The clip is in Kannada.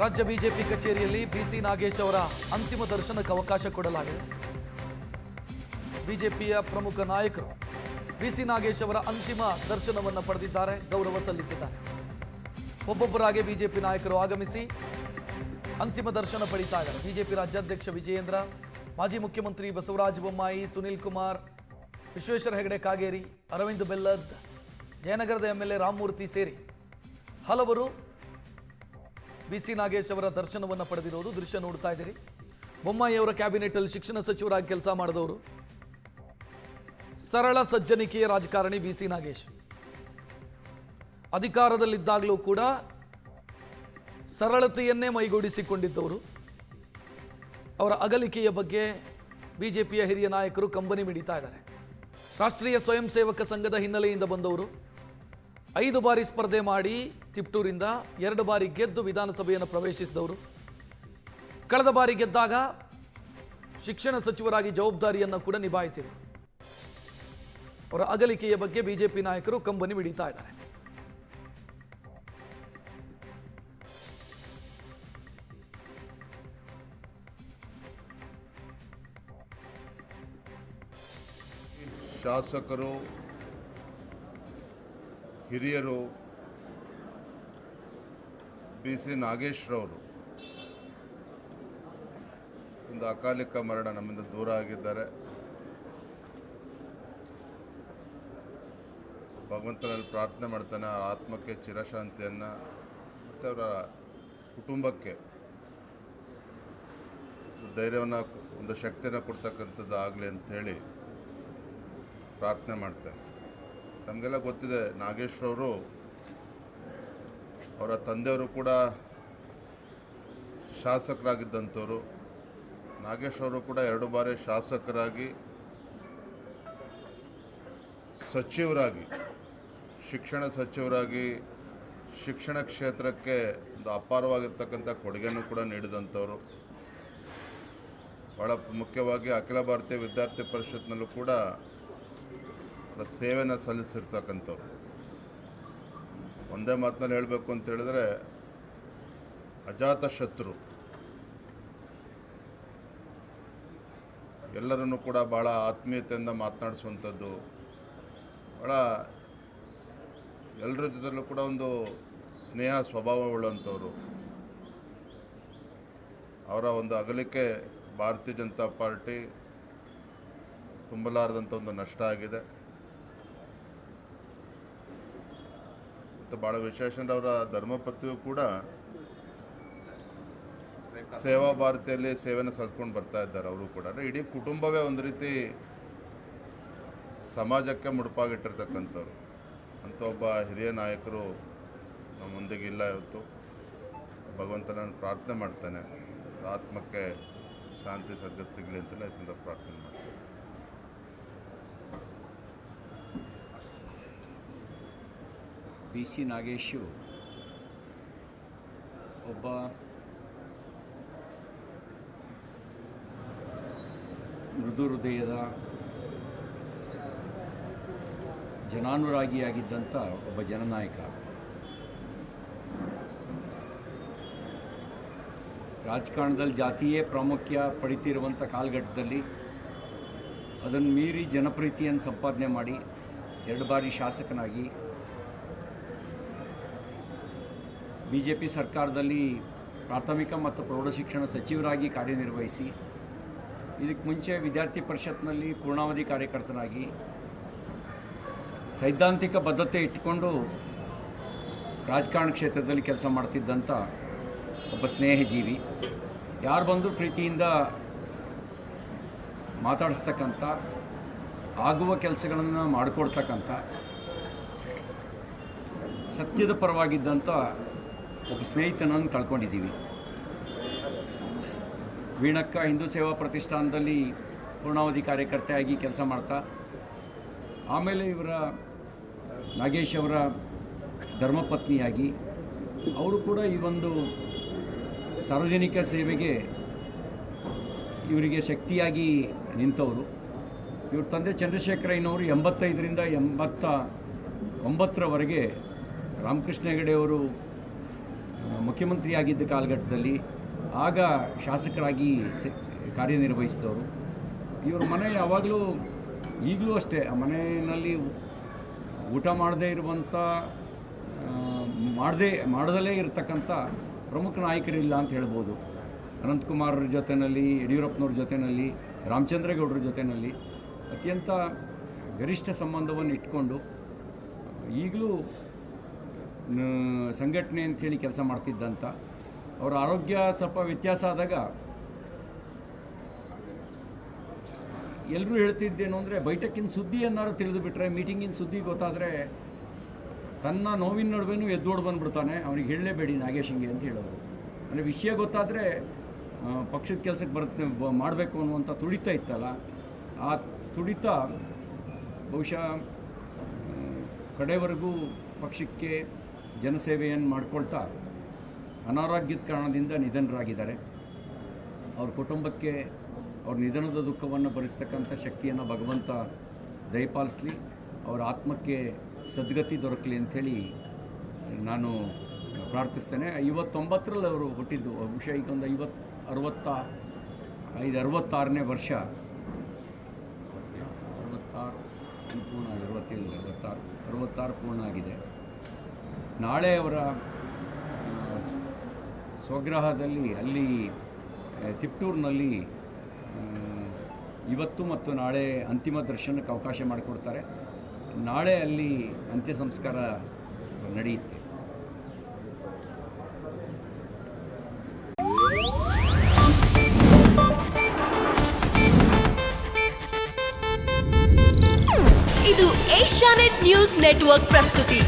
ರಾಜ್ಯ ಬಿಜೆಪಿ ಕಚೇರಿಯಲ್ಲಿ ಬಿಸಿ ನಾಗೇಶ್ ಅವರ ಅಂತಿಮ ದರ್ಶನಕ್ಕೆ ಅವಕಾಶ ಕೊಡಲಾಗಿದೆ. ಬಿಜೆಪಿಯ ಪ್ರಮುಖ ನಾಯಕರು ಬಿಸಿ ನಾಗೇಶ್ ಅವರ ಅಂತಿಮ ದರ್ಶನವನ್ನು ಪಡೆದಿದ್ದಾರೆ, ಗೌರವ ಸಲ್ಲಿಸಿದ್ದಾರೆ. ಒಬ್ಬೊಬ್ಬರಾಗಿ ಬಿಜೆಪಿ ನಾಯಕರು ಆಗಮಿಸಿ ಅಂತಿಮ ದರ್ಶನ ಪಡಿತಾ ಇದ್ದಾರೆ. ಬಿಜೆಪಿ ರಾಜ್ಯಾಧ್ಯಕ್ಷ ವಿಜಯೇಂದ್ರ, ಮಾಜಿ ಮುಖ್ಯಮಂತ್ರಿ ಬಸವರಾಜ ಬೊಮ್ಮಾಯಿ, ಸುನಿಲ್ ಕುಮಾರ್, ವಿಶ್ವೇಶ್ವರ ಹೆಗಡೆ ಕಾಗೇರಿ, ಅರವಿಂದ್ ಬೆಲ್ಲದ್, ಜಯನಗರದ ಎಂಎಲ್ಎ ರಾಮಮೂರ್ತಿ ಸೇರಿ ಹಲವರು ಬಿಸಿ ನಾಗೇಶ್ ಅವರ ದರ್ಶನವನ್ನು ಪಡೆದಿರೋದು ದೃಶ್ಯ ನೋಡ್ತಾ ಇದ್ದೀರಿ. ಬೊಮ್ಮಾಯಿ ಅವರ ಕ್ಯಾಬಿನೆಟ್ ಅಲ್ಲಿ ಶಿಕ್ಷಣ ಸಚಿವರಾಗಿ ಕೆಲಸ ಮಾಡಿದವರು, ಸರಳ ಸಜ್ಜನಿಕೆಯ ರಾಜಕಾರಣಿ ಬಿಸಿ ನಾಗೇಶ್. ಅಧಿಕಾರದಲ್ಲಿದ್ದಾಗಲೂ ಕೂಡ ಸರಳತೆಯನ್ನೇ ಮೈಗೂಡಿಸಿಕೊಂಡಿದ್ದವರು. ಅವರ ಅಗಲಿಕೆಯ ಬಗ್ಗೆ ಬಿಜೆಪಿಯ ಹಿರಿಯ ನಾಯಕರು ಕಂಬನಿ ಮಿಡಿತಾ ಇದ್ದಾರೆ. ರಾಷ್ಟ್ರೀಯ ಸ್ವಯಂ ಸೇವಕ ಸಂಘದ ಹಿನ್ನೆಲೆಯಿಂದ ಬಂದವರು, 5 ಬಾರಿ ಸ್ಪರ್ಧೆ ಮಾಡಿ ತಿಪ್ಟೂರಿಂದ 2 ಬಾರಿ ಗೆದ್ದು ವಿಧಾನಸಭೆಯನ್ನು ಪ್ರವೇಶಿಸಿದವರು. ಕಳೆದ ಬಾರಿ ಗೆದ್ದಾಗ ಶಿಕ್ಷಣ ಸಚಿವರಾಗಿ ಜವಾಬ್ದಾರಿಯನ್ನು ಕೂಡ ನಿಭಾಯಿಸಿದರು. ಅವರ ಅಗಲಿಕೆಯ ಬಗ್ಗೆ ಬಿಜೆಪಿ ನಾಯಕರು ಕಂಬನಿ ಮಿಡಿತಾ ಇದ್ದಾರೆ. ಶಾಸಕರು, ಹಿರಿಯರು, ಬಿಸಿ ನಾಗೇಶ್ರವರು ಒಂದು ಅಕಾಲಿಕ ಮರಣ ನಮ್ಮಿಂದ ದೂರ ಆಗಿದ್ದಾರೆ. ಭಗವಂತನಲ್ಲಿ ಪ್ರಾರ್ಥನೆ ಮಾಡ್ತಾನೆ ಆ ಆತ್ಮಕ್ಕೆ ಚಿರಶಾಂತಿಯನ್ನು ಮತ್ತು ಅವರ ಕುಟುಂಬಕ್ಕೆ ಧೈರ್ಯವನ್ನು, ಒಂದು ಶಕ್ತಿಯನ್ನು ಕೊಡ್ತಕ್ಕಂಥದ್ದು ಆಗಲಿ ಅಂಥೇಳಿ ಪ್ರಾರ್ಥನೆ ಮಾಡ್ತೇನೆ. ತಮಗೆಲ್ಲ ಗೊತ್ತಿದೆ, ನಾಗೇಶ್ರವರು ಅವರ ತಂದೆಯವರು ಕೂಡ ಶಾಸಕರಾಗಿದ್ದಂಥವ್ರು. ನಾಗೇಶ್ರವರು ಕೂಡ 2 ಬಾರಿ ಶಾಸಕರಾಗಿ, ಸಚಿವರಾಗಿ, ಶಿಕ್ಷಣ ಸಚಿವರಾಗಿ ಶಿಕ್ಷಣ ಕ್ಷೇತ್ರಕ್ಕೆ ಒಂದು ಅಪಾರವಾಗಿರ್ತಕ್ಕಂಥ ಕೊಡುಗೆಯನ್ನು ಕೂಡ ನೀಡಿದಂಥವ್ರು. ಭಾಳ ಮುಖ್ಯವಾಗಿ ಅಖಿಲ ಭಾರತೀಯ ವಿದ್ಯಾರ್ಥಿ ಪರಿಷತ್ನಲ್ಲೂ ಕೂಡ ಸೇವೆಯನ್ನು ಸಲ್ಲಿಸಿರ್ತಕ್ಕಂಥವ್ರು. ಒಂದೇ ಮಾತಿನಲ್ಲಿ ಹೇಳಬೇಕು ಅಂತ ಹೇಳಿದ್ರೆ ಅಜಾತ ಶತ್ರು. ಎಲ್ಲರನ್ನೂ ಕೂಡ ಭಾಳ ಆತ್ಮೀಯತೆಯಿಂದ ಮಾತನಾಡಿಸುವಂಥದ್ದು, ಭಾಳ ಎಲ್ಲರ ಜೊತೆಲೂ ಕೂಡ ಒಂದು ಸ್ನೇಹ ಸ್ವಭಾವವುಳ್ಳಂಥವ್ರು. ಅವರ ಒಂದು ಅಗಲಿಕೆ ಭಾರತೀಯ ಜನತಾ ಪಾರ್ಟಿ ತುಂಬಲಾರದಂಥ ಒಂದು ನಷ್ಟ ಆಗಿದೆ. ಮತ್ತು ಭಾಳ ವಿಶೇಷ ಅಂದರೆ ಅವರ ಧರ್ಮಪತ್ನಿಯು ಕೂಡ ಸೇವಾ ಭಾರತಿಯಲ್ಲಿ ಸೇವೆಯನ್ನು ಸಲ್ಲಿಸ್ಕೊಂಡು ಬರ್ತಾ ಇದ್ದಾರೆ. ಅವರು ಕೂಡ ಅಂದರೆ ಇಡೀ ಕುಟುಂಬವೇ ಒಂದು ರೀತಿ ಸಮಾಜಕ್ಕೆ ಮುಡುಪಾಗಿಟ್ಟಿರ್ತಕ್ಕಂಥವ್ರು. ಅಂಥ ಒಬ್ಬ ಹಿರಿಯ ನಾಯಕರು ನಮ್ಮ ಮುಂದೆಗೆ ಇಲ್ಲ ಇವತ್ತು. ಭಗವಂತನನ್ನು ಪ್ರಾರ್ಥನೆ ಮಾಡ್ತಾನೆ ಆತ್ಮಕ್ಕೆ ಶಾಂತಿ ಸದ್ಗತಿ ಸಿಗಲಿ ಅಂತಲೇ ಈ ಸಂದರ್ಭ ಪ್ರಾರ್ಥನೆ ಮಾಡ್ತೇನೆ. ಬಿಸಿ ನಾಗೇಶು ಒಬ್ಬ ಮೃದು ಹೃದಯದ ಜನಾನುರಾಗಿಯಾಗಿದ್ದಂಥ ಒಬ್ಬ ಜನನಾಯಕ. ರಾಜಕಾರಣದಲ್ಲಿ ಜಾತಿಯೇ ಪ್ರಾಮುಖ್ಯ ಪಡಿತಿರುವಂಥ ಕಾಲಘಟ್ಟದಲ್ಲಿ ಅದನ್ನು ಮೀರಿ ಜನಪ್ರೀತಿಯನ್ನು ಸಂಪಾದನೆ ಮಾಡಿ 2 ಬಾರಿ ಶಾಸಕನಾಗಿ ಬಿಜೆಪಿ ಸರ್ಕಾರದಲ್ಲಿ ಪ್ರಾಥಮಿಕ ಮತ್ತು ಪ್ರೌಢಶಿಕ್ಷಣ ಸಚಿವರಾಗಿ ಕಾರ್ಯನಿರ್ವಹಿಸಿ, ಇದಕ್ಕೆ ಮುಂಚೆ ವಿದ್ಯಾರ್ಥಿ ಪರಿಷತ್ನಲ್ಲಿ ಪೂರ್ಣಾವಧಿ ಕಾರ್ಯಕರ್ತನಾಗಿ ಸೈದ್ಧಾಂತಿಕ ಬದ್ಧತೆ ಇಟ್ಟುಕೊಂಡು ರಾಜಕಾರಣ ಕ್ಷೇತ್ರದಲ್ಲಿ ಕೆಲಸ ಮಾಡ್ತಿದ್ದಂಥ ಒಬ್ಬ ಸ್ನೇಹಜೀವಿ. ಯಾರು ಬಂದರೂ ಪ್ರೀತಿಯಿಂದ ಮಾತಾಡಿಸ್ತಕ್ಕಂಥ, ಆಗುವ ಕೆಲಸಗಳನ್ನು ಮಾಡಿಕೊಡ್ತಕ್ಕಂಥ, ಸತ್ಯದ ಪರವಾಗಿದ್ದಂಥ ಒಬ್ಬ ಸ್ನೇಹಿತನನ್ನು ಕಳ್ಕೊಂಡಿದ್ದೀವಿ. ವೀಣಕ್ಕ ಹಿಂದೂ ಸೇವಾ ಪ್ರತಿಷ್ಠಾನದಲ್ಲಿ ಪೂರ್ಣಾವಧಿ ಕಾರ್ಯಕರ್ತೆಯಾಗಿ ಕೆಲಸ ಮಾಡ್ತಾ, ಆಮೇಲೆ ಇವರ ನಾಗೇಶ್ ಅವರ ಧರ್ಮಪತ್ನಿಯಾಗಿ ಅವರು ಕೂಡ ಈ ಒಂದು ಸಾರ್ವಜನಿಕ ಸೇವೆಗೆ ಇವರಿಗೆ ಶಕ್ತಿಯಾಗಿ ನಿಂತವರು. ಇವ್ರ ತಂದೆ ಚಂದ್ರಶೇಖರಯ್ಯನವರು 85ರಿಂದ 89ರವರೆಗೆ ರಾಮಕೃಷ್ಣ ಹೆಗಡೆಯವರು ಮುಖ್ಯಮಂತ್ರಿಯಾಗಿದ್ದ ಕಾಲಘಟ್ಟದಲ್ಲಿ ಆಗ ಶಾಸಕರಾಗಿ ಕಾರ್ಯನಿರ್ವಹಿಸಿದವರು. ಇವ್ರ ಮನೆ ಯಾವಾಗಲೂ ಈಗಲೂ ಅಷ್ಟೇ ಆ ಮನೆಯಲ್ಲಿ ಊಟ ಮಾಡದೇ ಇರುವಂಥ ಮಾಡದಲ್ಲೇ ಇರತಕ್ಕಂಥ ಪ್ರಮುಖ ನಾಯಕರಿಲ್ಲ ಅಂತ ಹೇಳ್ಬೋದು. ಅನಂತಕುಮಾರ್ ಜೊತೆಯಲ್ಲಿ, ಯಡಿಯೂರಪ್ಪನವ್ರ ಜೊತೆಯಲ್ಲಿ, ರಾಮಚಂದ್ರೇಗೌಡರ ಜೊತೆಯಲ್ಲಿ ಅತ್ಯಂತ ಗರಿಷ್ಠ ಸಂಬಂಧವನ್ನು ಇಟ್ಕೊಂಡು ಈಗಲೂ ಸಂಘಟನೆ ಅಂಥೇಳಿ ಕೆಲಸ ಮಾಡ್ತಿದ್ದಂಥ ಅವರ ಆರೋಗ್ಯ ಸ್ವಲ್ಪ ವ್ಯತ್ಯಾಸ ಆದಾಗ ಎಲ್ಲರೂ ಹೇಳ್ತಿದ್ದೇನು ಅಂದರೆ ಬೈಠಕ್ಕಿನ ಸುದ್ದಿ ಏನಾದ್ರು ತಿಳಿದು ಬಿಟ್ಟರೆ, ಮೀಟಿಂಗಿನ ಸುದ್ದಿ ಗೊತ್ತಾದರೆ ತನ್ನ ನೋವಿನ ನಡುವೆನೂ ಎದ್ದೋಡು ಬಂದುಬಿಡ್ತಾನೆ, ಅವನಿಗೆ ಹೇಳಲೇಬೇಡಿ ನಾಗೇಶಿಂಗೆ ಅಂತ ಹೇಳೋದು. ಅಂದರೆ ವಿಷಯ ಗೊತ್ತಾದರೆ ಪಕ್ಷದ ಕೆಲಸಕ್ಕೆ ಮಾಡಬೇಕು ಅನ್ನುವಂಥ ತುಡಿತ ಇತ್ತಲ್ಲ, ಆ ತುಡಿತ ಬಹುಶಃ ಕಡೆವರೆಗೂ ಪಕ್ಷಕ್ಕೆ ಜನಸೇವೆಯನ್ನು ಮಾಡ್ಕೊಳ್ತಾ ಅನಾರೋಗ್ಯದ ಕಾರಣದಿಂದ ನಿಧನರಾಗಿದ್ದಾರೆ. ಅವ್ರ ಕುಟುಂಬಕ್ಕೆ ಅವ್ರ ನಿಧನದ ದುಃಖವನ್ನು ಭರಿಸ್ತಕ್ಕಂಥ ಶಕ್ತಿಯನ್ನು ಭಗವಂತ ದಯಪಾಲಿಸಲಿ, ಅವರ ಆತ್ಮಕ್ಕೆ ಸದ್ಗತಿ ದೊರಕಲಿ ಅಂಥೇಳಿ ನಾನು ಪ್ರಾರ್ಥಿಸ್ತೇನೆ. 59ರಲ್ಲಿ ಅವರು ಹುಟ್ಟಿದ್ದು, ಬಹುಶಃ ಈಗ ಒಂದು 66ನೇ ವರ್ಷ, 66 ಪೂರ್ಣ ಆಗಿದೆ. ನಾಳೆ ಅವರ ಸ್ವಗ್ರಹದಲ್ಲಿ ಅಲ್ಲಿ ತಿಪ್ಟೂರಿನಲ್ಲಿ ಇವತ್ತು ಮತ್ತು ನಾಳೆ ಅಂತಿಮ ದರ್ಶನಕ್ಕೆ ಅವಕಾಶ ಮಾಡಿಕೊಡ್ತಾರೆ. ನಾಳೆ ಅಲ್ಲಿ ಅಂತ್ಯ ಸಂಸ್ಕಾರ ನಡೆಯುತ್ತೆ. ಇದು ಏಷ್ಯಾನೆಟ್ ನ್ಯೂಸ್ ನೆಟ್ವರ್ಕ್ ಪ್ರಸ್ತುತಿ.